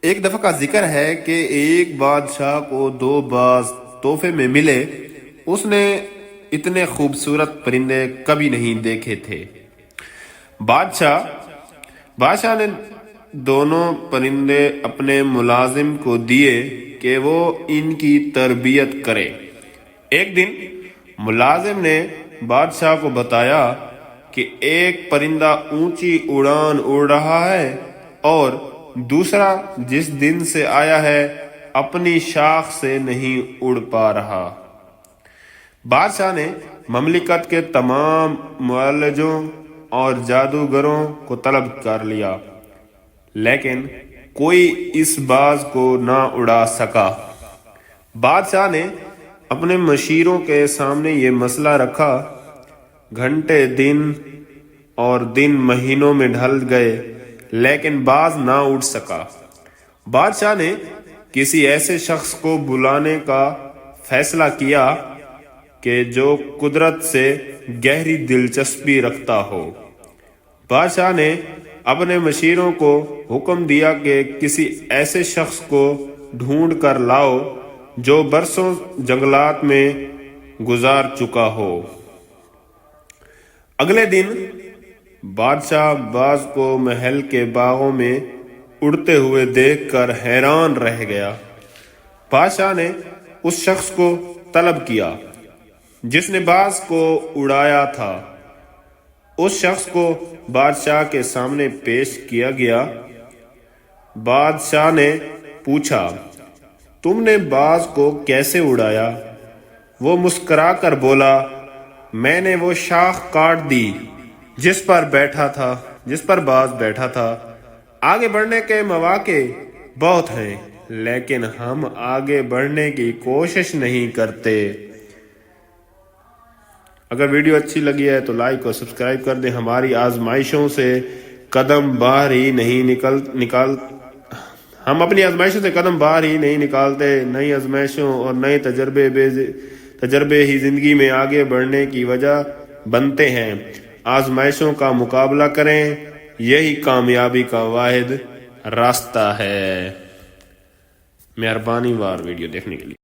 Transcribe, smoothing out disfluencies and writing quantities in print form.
ایک دفعہ کا ذکر ہے کہ ایک بادشاہ کو 2 باز تحفے میں ملے۔ اس نے اتنے خوبصورت پرندے کبھی نہیں دیکھے تھے۔ بادشاہ نے دونوں پرندے اپنے ملازم کو دیے کہ وہ ان کی تربیت کرے۔ ایک دن ملازم نے بادشاہ کو بتایا کہ ایک پرندہ اونچی اڑان اڑ رہا ہے اور دوسرا جس دن سے آیا ہے اپنی شاخ سے نہیں اڑ پا رہا۔ بادشاہ نے مملکت کے تمام معالجوں اور جادوگروں کو طلب کر لیا، لیکن کوئی اس باز کو نہ اڑا سکا۔ بادشاہ نے اپنے مشیروں کے سامنے یہ مسئلہ رکھا۔ گھنٹے دن اور دن مہینوں میں ڈھل گئے لیکن باز نہ اڑ سکا۔ بادشاہ نے کسی ایسے شخص کو بلانے کا فیصلہ کیا کہ جو قدرت سے گہری دلچسپی رکھتا ہو۔ بادشاہ نے اپنے مشیروں کو حکم دیا کہ کسی ایسے شخص کو ڈھونڈ کر لاؤ جو برسوں جنگلات میں گزار چکا ہو۔ اگلے دن بادشاہ باز کو محل کے باغوں میں اڑتے ہوئے دیکھ کر حیران رہ گیا۔ بادشاہ نے اس شخص کو طلب کیا جس نے باز کو اڑایا تھا۔ اس شخص کو بادشاہ کے سامنے پیش کیا گیا۔ بادشاہ نے پوچھا، تم نے باز کو کیسے اڑایا؟ وہ مسکرا کر بولا، میں نے وہ شاخ کاٹ دی جس پر باز بیٹھا تھا۔ آگے بڑھنے کے مواقع بہت ہیں لیکن ہم آگے بڑھنے کی کوشش نہیں کرتے۔ اگر ویڈیو اچھی لگی ہے تو لائک اور سبسکرائب کر دیں۔ ہماری آزمائشوں سے قدم باہر ہی نہیں ہم اپنی آزمائشوں سے قدم باہر ہی نہیں نکالتے۔ نئی آزمائشوں اور نئے تجربے ہی زندگی میں آگے بڑھنے کی وجہ بنتے ہیں۔ آزمائشوں کا مقابلہ کریں، یہی کامیابی کا واحد راستہ ہے۔ مہربانی ویڈیو دیکھنے کے لیے۔